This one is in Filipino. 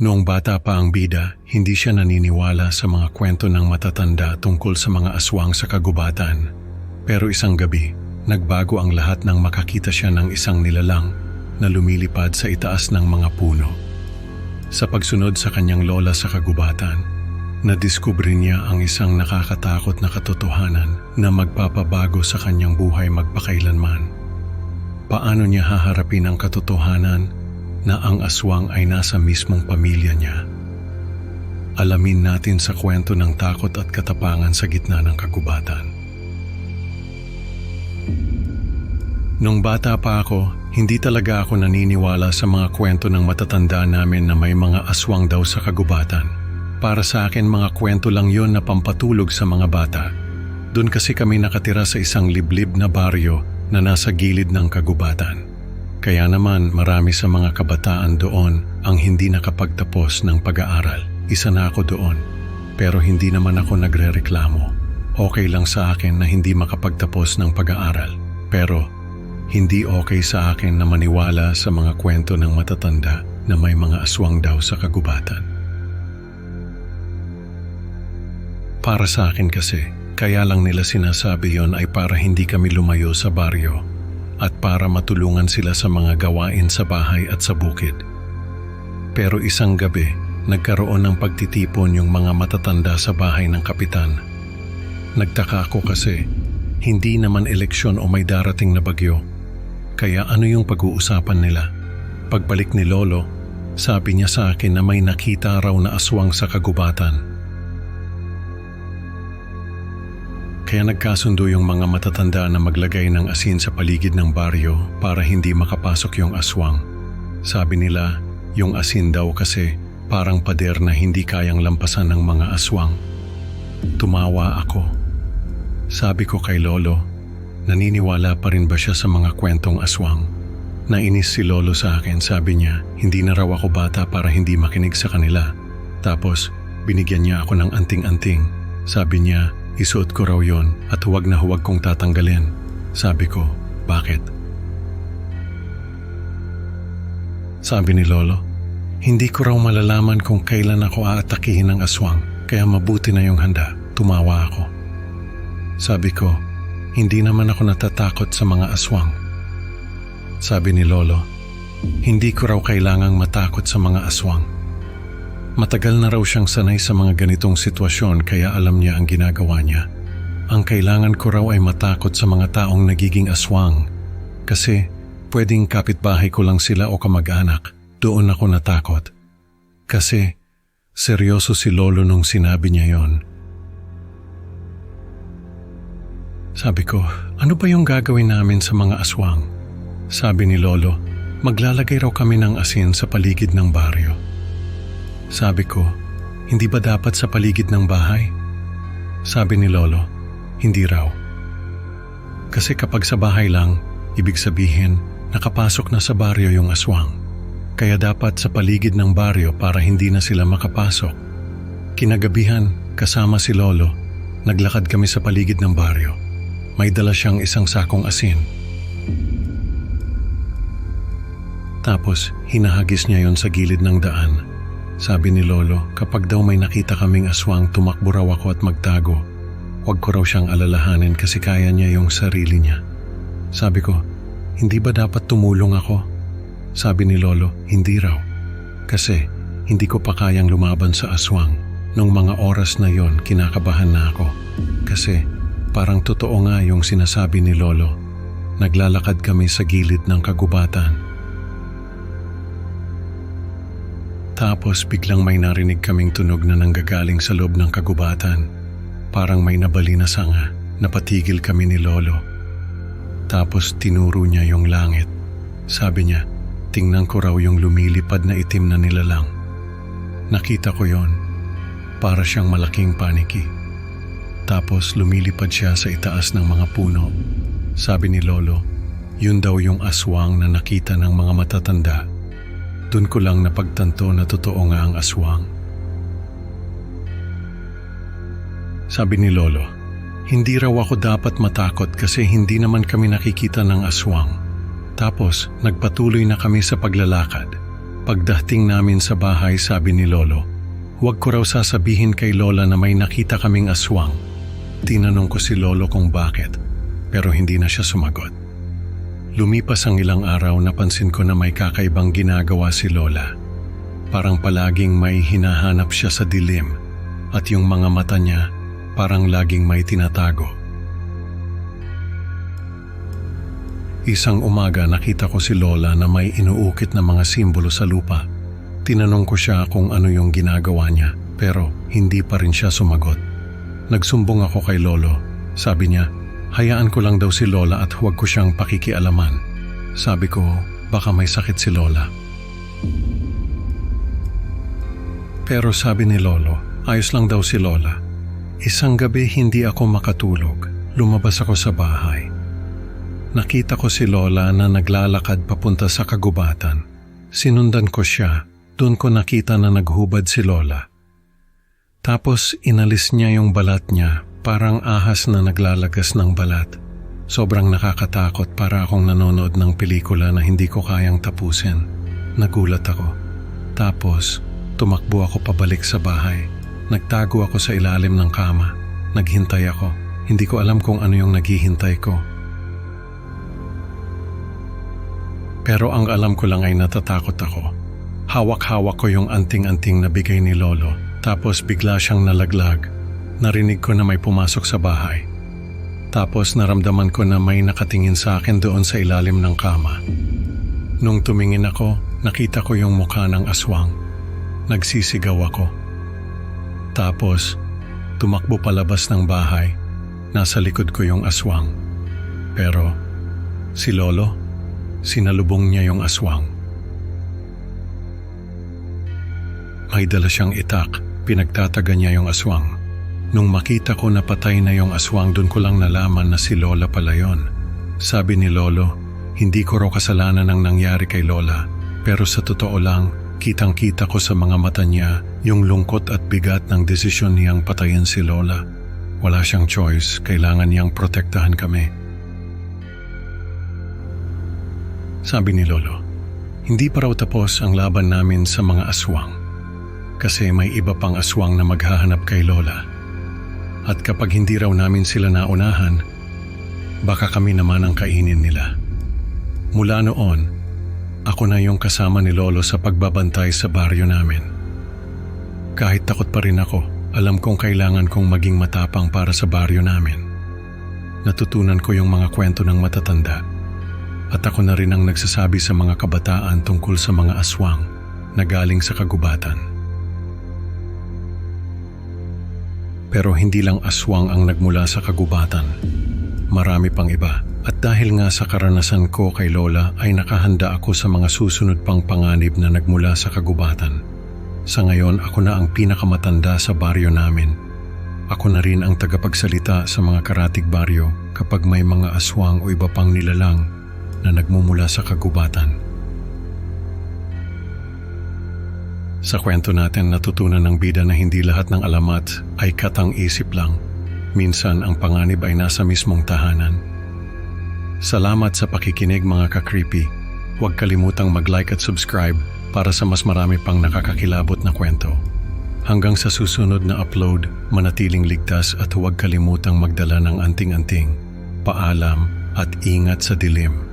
Noong bata pa ang bida, hindi siya naniniwala sa mga kwento ng matatanda tungkol sa mga aswang sa kagubatan. Pero isang gabi, nagbago ang lahat nang makakita siya ng isang nilalang na lumilipad sa itaas ng mga puno. Sa pagsunod sa kanyang lola sa kagubatan, nadiskubre niya ang isang nakakatakot na katotohanan na magpapabago sa kanyang buhay magpakailanman. Paano niya haharapin ang katotohanan na ang aswang ay nasa mismong pamilya niya? Alamin natin sa kwento ng takot at katapangan sa gitna ng kagubatan. Nung bata pa ako, hindi talaga ako naniniwala sa mga kwento ng matatanda namin na may mga aswang daw sa kagubatan. Para sa akin, mga kwento lang yon na pampatulog sa mga bata. Doon kasi kami nakatira sa isang liblib na baryo na nasa gilid ng kagubatan. Kaya naman marami sa mga kabataan doon ang hindi nakapagtapos ng pag-aaral. Isa na ako doon, pero hindi naman ako nagrereklamo. Okay lang sa akin na hindi makapagtapos ng pag-aaral, pero hindi okay sa akin na maniwala sa mga kwento ng matatanda na may mga aswang daw sa kagubatan. Para sa akin kasi, kaya lang nila sinasabi yon ay para hindi kami lumayo sa baryo at para matulungan sila sa mga gawain sa bahay at sa bukid. Pero isang gabi, nagkaroon ng pagtitipon yung mga matatanda sa bahay ng kapitan. Nagtaka ako kasi hindi naman eleksyon o may darating na bagyo. Kaya ano yung pag-uusapan nila? Pagbalik ni Lolo, sabi niya sa akin na may nakita raw na aswang sa kagubatan. Kaya nagkasundo yung mga matatanda na maglagay ng asin sa paligid ng baryo para hindi makapasok yung aswang. Sabi nila, yung asin daw kasi parang pader na hindi kayang lampasan ng mga aswang. Tumawa ako. Sabi ko kay Lolo, naniniwala pa rin ba siya sa mga kwentong aswang? Nainis si Lolo sa akin, sabi niya, hindi na raw ako bata para hindi makinig sa kanila. Tapos, binigyan niya ako ng anting-anting. Sabi niya, isuot ko raw yon at huwag na huwag kong tatanggalin. Sabi ko, bakit? Sabi ni Lolo, hindi ko raw malalaman kung kailan ako aatakihin ng aswang, kaya mabuti na yung handa. Tumawa ako. Sabi ko, hindi naman ako natatakot sa mga aswang. Sabi ni Lolo, hindi ko raw kailangang matakot sa mga aswang. Matagal na raw siyang sanay sa mga ganitong sitwasyon kaya alam niya ang ginagawa niya. Ang kailangan ko raw ay matakot sa mga taong nagiging aswang. Kasi pwedeng kapitbahay ko lang sila o kamag-anak. Doon ako natakot. Kasi seryoso si Lolo nung sinabi niya yon. Sabi ko, ano ba yung gagawin namin sa mga aswang? Sabi ni Lolo, maglalagay raw kami ng asin sa paligid ng baryo. Sabi ko, hindi ba dapat sa paligid ng bahay? Sabi ni Lolo, hindi raw. Kasi kapag sa bahay lang, ibig sabihin, nakapasok na sa baryo yung aswang. Kaya dapat sa paligid ng baryo para hindi na sila makapasok. Kinagabihan, kasama si Lolo, naglakad kami sa paligid ng baryo. May dala siyang isang sakong asin. Tapos, hinahagis niya yon sa gilid ng daan. Sabi ni Lolo, kapag daw may nakita kaming aswang, tumakbo raw ako at magtago. Huwag ko raw siyang alalahanin kasi kaya niya yung sarili niya. Sabi ko, hindi ba dapat tumulong ako? Sabi ni Lolo, hindi raw. Kasi hindi ko pa kayang lumaban sa aswang. Nung mga oras na yon, kinakabahan na ako. Kasi parang totoo nga yung sinasabi ni Lolo. Naglalakad kami sa gilid ng kagubatan. Tapos biglang may narinig kaming tunog na nanggagaling sa loob ng kagubatan. Parang may nabali na sanga. Napatigil kami ni Lolo. Tapos tinuro niya yung langit. Sabi niya, tingnan ko raw yung lumilipad na itim na nilalang. Nakita ko yon. Para siyang malaking paniki. Tapos lumilipad siya sa itaas ng mga puno. Sabi ni Lolo, yun daw yung aswang na nakita ng mga matatanda. Doon ko lang napagtanto na totoo nga ang aswang. Sabi ni Lolo, hindi raw ako dapat matakot kasi hindi naman kami nakikita ng aswang. Tapos nagpatuloy na kami sa paglalakad. Pagdating namin sa bahay, sabi ni Lolo, huwag ko raw sasabihin kay Lola na may nakita kaming aswang. Tinanong ko si Lolo kung bakit, pero hindi na siya sumagot. Lumipas ang ilang araw, napansin ko na may kakaibang ginagawa si Lola. Parang palaging may hinahanap siya sa dilim at yung mga mata niya parang laging may tinatago. Isang umaga nakita ko si Lola na may inuukit na mga simbolo sa lupa. Tinanong ko siya kung ano yung ginagawa niya, pero hindi pa rin siya sumagot. Nagsumbong ako kay Lolo. Sabi niya, hayaan ko lang daw si Lola at huwag ko siyang pakikialaman. Sabi ko, baka may sakit si Lola. Pero sabi ni Lolo, ayos lang daw si Lola. Isang gabi hindi ako makatulog. Lumabas ako sa bahay. Nakita ko si Lola na naglalakad papunta sa kagubatan. Sinundan ko siya. Doon ko nakita na naghubad si Lola. Tapos inalis niya yung balat niya, parang ahas na naglalagas ng balat. Sobrang nakakatakot, para akong nanonood ng pelikula na hindi ko kayang tapusin. Nagulat ako. Tapos tumakbo ako pabalik sa bahay. Nagtago ako sa ilalim ng kama. Naghintay ako. Hindi ko alam kung ano yung naghihintay ko. Pero ang alam ko lang ay natatakot ako. Hawak-hawak ko yung anting-anting na bigay ni Lolo. Tapos bigla siyang nalaglag. Narinig ko na may pumasok sa bahay. Tapos naramdaman ko na may nakatingin sa akin doon sa ilalim ng kama. Nung tumingin ako, nakita ko yung mukha ng aswang. Nagsisigaw ako. Tapos tumakbo palabas ng bahay. Nasa likod ko yung aswang. Pero si Lolo, sinalubong niya yung aswang. May dala siyang itak, pinagtataga niya yung aswang. Nung makita ko na patay na yung aswang, dun ko lang nalaman na si Lola pala yon. Sabi ni Lolo, hindi ko raw kasalanan ang nangyari kay Lola, pero sa totoo lang, kitang-kita ko sa mga mata niya yung lungkot at bigat ng desisyon niyang patayin si Lola. Wala siyang choice, kailangan niyang protektahan kami. Sabi ni Lolo, hindi pa raw tapos ang laban namin sa mga aswang kasi may iba pang aswang na maghahanap kay Lola. At kapag hindi raw namin sila naunahan, baka kami naman ang kainin nila. Mula noon, ako na yung kasama ni Lolo sa pagbabantay sa baryo namin. Kahit takot pa rin ako, alam kong kailangan kong maging matapang para sa baryo namin. Natutunan ko yung mga kwento ng matatanda. At ako na rin ang nagsasabi sa mga kabataan tungkol sa mga aswang na galing sa kagubatan. Pero hindi lang aswang ang nagmula sa kagubatan. Marami pang iba. At dahil nga sa karanasan ko kay Lola ay nakahanda ako sa mga susunod pang panganib na nagmula sa kagubatan. Sa ngayon ako na ang pinakamatanda sa baryo namin. Ako na rin ang tagapagsalita sa mga karatig baryo kapag may mga aswang o iba pang nilalang na nagmumula sa kagubatan. Sa kwento natin, natutunan ng bida na hindi lahat ng alamat ay katang-isip lang. Minsan ang panganib ay nasa mismong tahanan. Salamat sa pakikinig mga ka-creepy. Huwag kalimutang mag-like at subscribe para sa mas marami pang nakakakilabot na kwento. Hanggang sa susunod na upload, manatiling ligtas at huwag kalimutang magdala ng anting-anting. Paalam at ingat sa dilim.